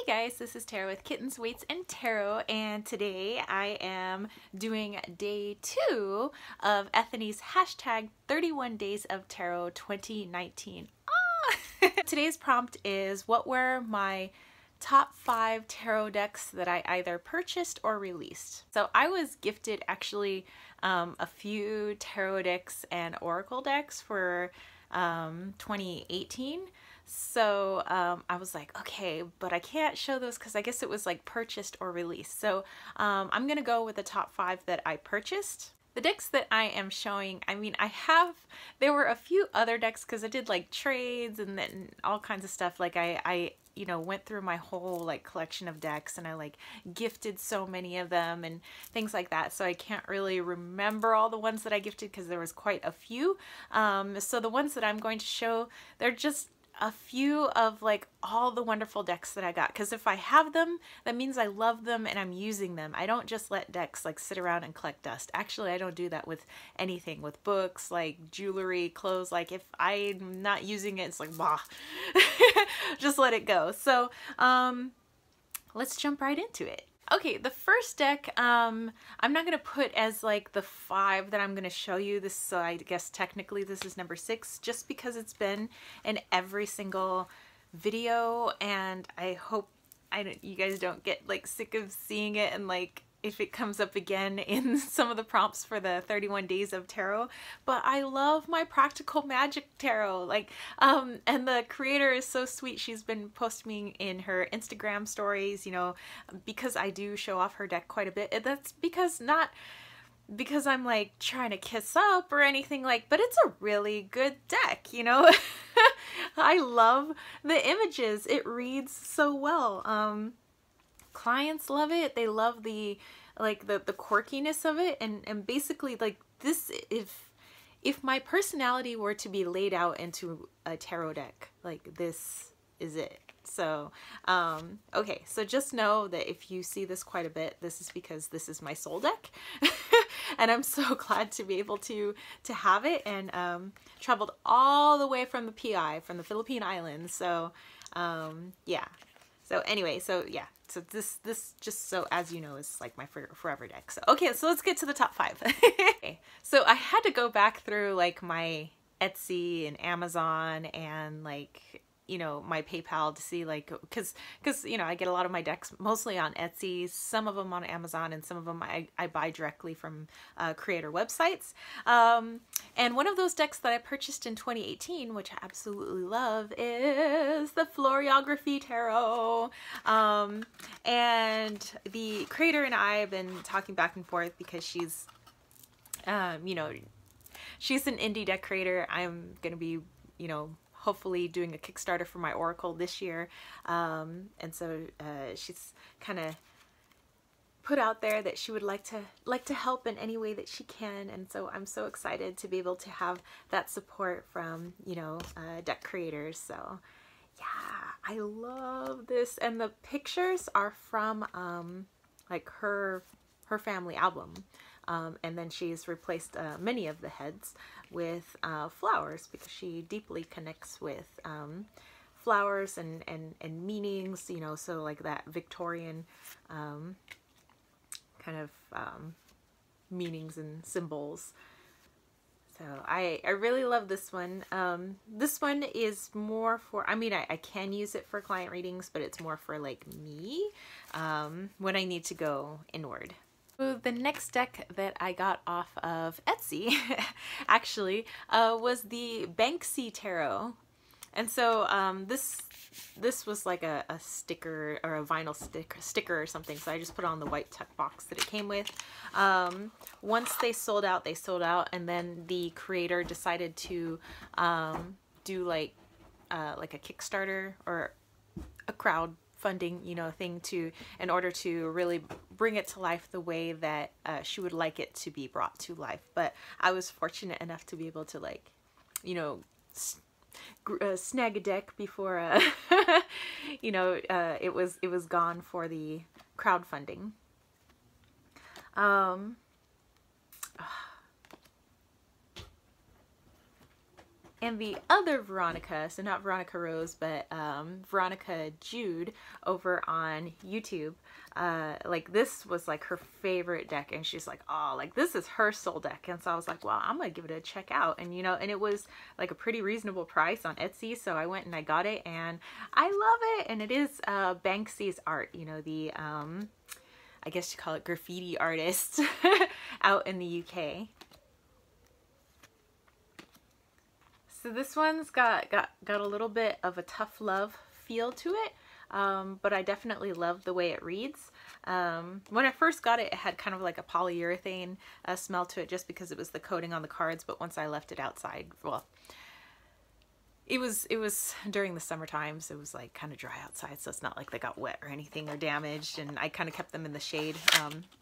Hey guys, this is Tarot with Kittens, Weights, and Tarot, and today I am doing day 2 of Ethany's hashtag 31 Days of Tarot 2019. Today's prompt is, what were my top 5 tarot decks that I either purchased or released? So I was gifted actually a few tarot decks and oracle decks for 2018. So I was like, okay, but I can't show those because I guess it was like purchased or released. So I'm gonna go with the top 5 that I purchased. The decks that I am showing, I mean, there were a few other decks because I did like trades and then all kinds of stuff. Like I you know, went through my whole like collection of decks and I like gifted so many of them and things like that. So I can't really remember all the ones that I gifted because there was quite a few. So the ones that I'm going to show, they're just a few of like all the wonderful decks that I got, because if I have them, that means I love them and I'm using them. I don't just let decks like sit around and collect dust. Actually, I don't do that with anything, with books, like jewelry, clothes. Like if I'm not using it, it's like bah. Just let it go. So let's jump right into it. Okay, the first deck, I'm not going to put as like the 5 that I'm going to show you. This, so I guess technically this is number 6, just because it's been in every single video, and I hope you guys don't get like sick of seeing it, and like if it comes up again in some of the prompts for the 31 Days of Tarot. But I love my Practical Magic Tarot, like and the creator is so sweet. She's been posting in her Instagram stories, you know, because I do show off her deck quite a bit. That's because not because I'm like trying to kiss up or anything, like, but it's a really good deck, you know. I love the images. It reads so well. Clients love it. They love the quirkiness of it, and basically like this, if my personality were to be laid out into a tarot deck, like this is it. So okay, so just know that if you see this quite a bit, this is because this is my soul deck. And I'm so glad to be able to have it, and traveled all the way from the PI, from the Philippine Islands. So yeah. So anyway, so yeah, so this just so as you know is like my forever deck. So okay, so let's get to the top 5. Okay, so I had to go back through like my Etsy and Amazon and like, you know, my PayPal to see like, because you know, I get a lot of my decks mostly on Etsy, some of them on Amazon, and some of them I buy directly from creator websites. And one of those decks that I purchased in 2018, which I absolutely love, is the Floriography Tarot. And the creator and I have been talking back and forth because she's, you know, she's an indie deck creator. I'm going to be, you know, hopefully doing a Kickstarter for my oracle this year. And so she's kind of put out there that she would like to help in any way that she can, and so I'm so excited to be able to have that support from, you know, deck creators. So yeah, I love this, and the pictures are from like her family album, and then she's replaced many of the heads with flowers, because she deeply connects with flowers and meanings, you know, so like that Victorian kind of meanings and symbols. So I really love this one. This one is more for, I mean, I can use it for client readings, but it's more for like me when I need to go inward. So the next deck that I got off of Etsy actually was the Banksy Tarot. And so this was like a sticker or a vinyl sticker or something, so I just put it on the white tuck box that it came with. Once they sold out, and then the creator decided to do like a Kickstarter or a crowdfunding, you know, thing in order to really bring it to life the way that she would like it to be brought to life. But I was fortunate enough to be able to, like, you know, snag a deck before you know, it was gone for the crowdfunding. And the other Veronica, so not Veronica Rose, but Veronica Jude over on YouTube, like this was like her favorite deck, and she's like, oh, like this is her soul deck. And so I was like, well, I'm gonna give it a check out. And you know, and it was like a pretty reasonable price on Etsy, so I went and I got it, and I love it. And it is Banksy's art, you know, the I guess you call it graffiti artist out in the UK. So this one's got a little bit of a tough love feel to it, but I definitely love the way it reads. When I first got it, it had kind of like a polyurethane smell to it just because it was the coating on the cards, but once I left it outside, well, it was during the summertime, so it was like kind of dry outside, so it's not like they got wet or anything or damaged, and I kind of kept them in the shade.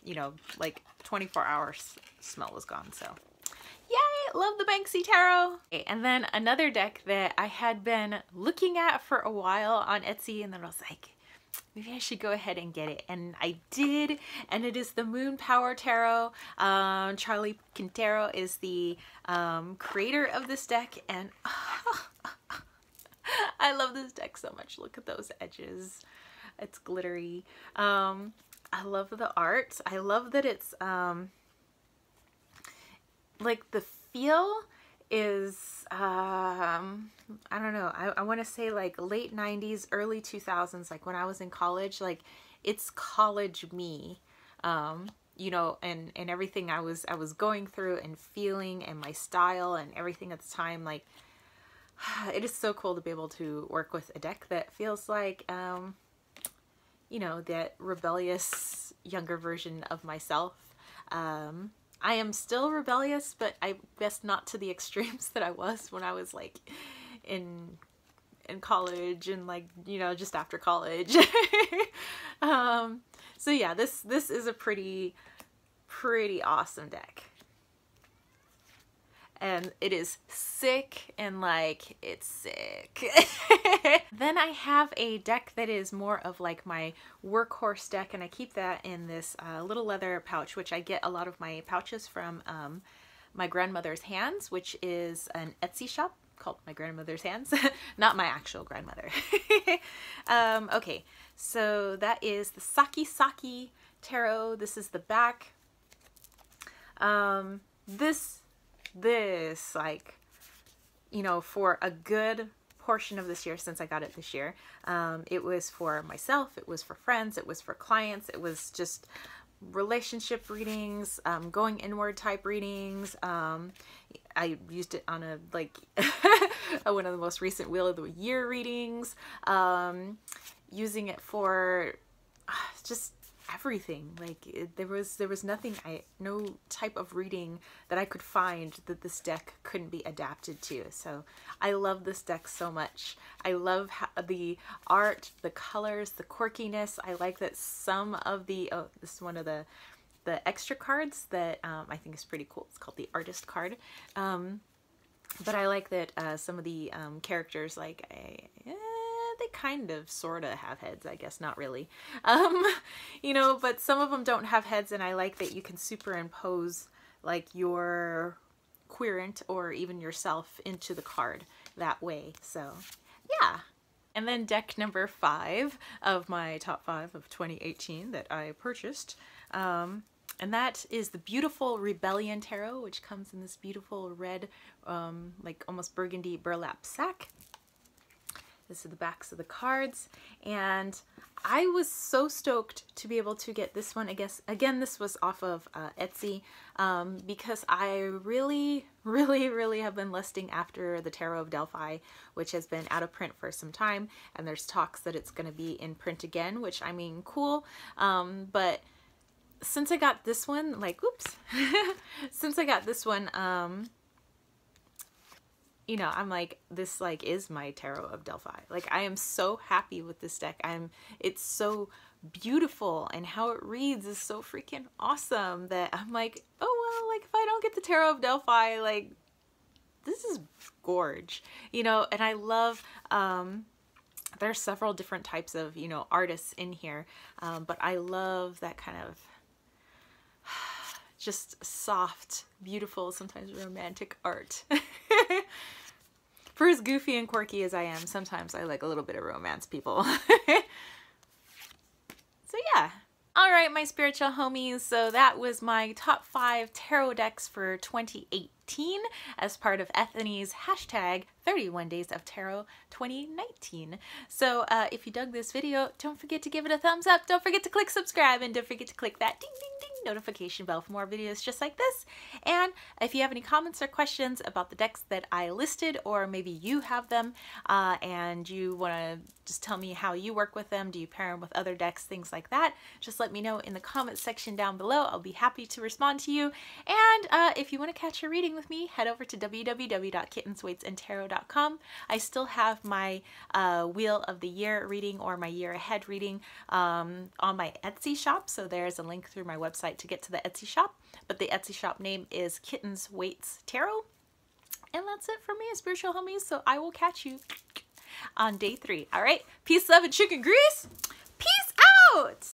You know, like 24 hours, smell was gone, so yay, love the Banksy Tarot. Okay, and then another deck that I had been looking at for a while on Etsy, and then I was like, maybe I should go ahead and get it, and I did, and it is the Moon Power Tarot. Charlie Quintero is the creator of this deck, and I love this deck so much. Look at those edges. It's glittery. I love the art. I love that it's like the feel is I don't know, I want to say like late 90s, early 2000s, like when I was in college. Like it's college me, you know, and everything I was going through and feeling, and my style and everything at the time. Like it is so cool to be able to work with a deck that feels like you know, that rebellious younger version of myself. I am still rebellious, but I guess not to the extremes that I was when I was like in college, and like, you know, just after college. So yeah, this is a pretty awesome deck. And it is sick, and like, it's sick. Then I have a deck that is more of like my workhorse deck, and I keep that in this little leather pouch, which I get a lot of my pouches from my grandmother's hands, which is an Etsy shop called My Grandmother's Hands. Not my actual grandmother. Okay, so that is the Sakki Tarot. This is the back. This, like, you know, for a good portion of this year, since I got it this year, it was for myself, it was for friends, it was for clients, it was just relationship readings, going inward type readings. I used it on a, like, one of the most recent Wheel of the Year readings, using it for just everything. Like there was nothing, no type of reading that I could find that this deck couldn't be adapted to. So I love this deck so much. I love the art, the colors, the quirkiness. I like that some of the, oh, this is one of the extra cards that I think is pretty cool. It's called the artist card. But I like that some of the characters, like, they kind of sort of have heads, I guess, not really. You know, but some of them don't have heads, and I like that you can superimpose like your querent or even yourself into the card that way. So yeah. And then deck number 5 of my top 5 of 2018 that I purchased. And that is the beautiful Rebellion Tarot, which comes in this beautiful red, like almost burgundy burlap sack. This are the backs of the cards, and I was so stoked to be able to get this one. I guess, again, this was off of Etsy, because I really have been lusting after the Tarot of Delphi, which has been out of print for some time, and there's talks that it's going to be in print again, which, I mean, cool, but since I got this one, like, oops, since I got this one, you know, I'm like, this like is my Tarot of Delphi. Like, I am so happy with this deck. It's so beautiful, and how it reads is so freaking awesome that I'm like, oh well, like if I don't get the Tarot of Delphi, like this is gorge, you know. And I love, there's several different types of, you know, artists in here, but I love that kind of just soft, beautiful, sometimes romantic art. For as goofy and quirky as I am, sometimes I like a little bit of romance, people. So yeah. Alright, my spiritual homies, so that was my top 5 tarot decks for 2018 as part of Ethany's hashtag 31 Days of Tarot 2019. So if you dug this video, don't forget to give it a thumbs up, don't forget to click subscribe, and don't forget to click that ding ding ding notification bell for more videos just like this. And if you have any comments or questions about the decks that I listed, or maybe you have them and you want to just tell me how you work with them, do you pair them with other decks, things like that, just let me know in the comments section down below. I'll be happy to respond to you. And if you want to catch a reading with me, head over to www.kittenswaitsandtarot.com. I still have my Wheel of the Year reading or my year ahead reading on my Etsy shop, so there's a link through my website to get to the Etsy shop, but the Etsy shop name is Kittens Waits Tarot. And that's it for me, spiritual homies, so I will catch you on day 3. All right, peace, love, and chicken grease.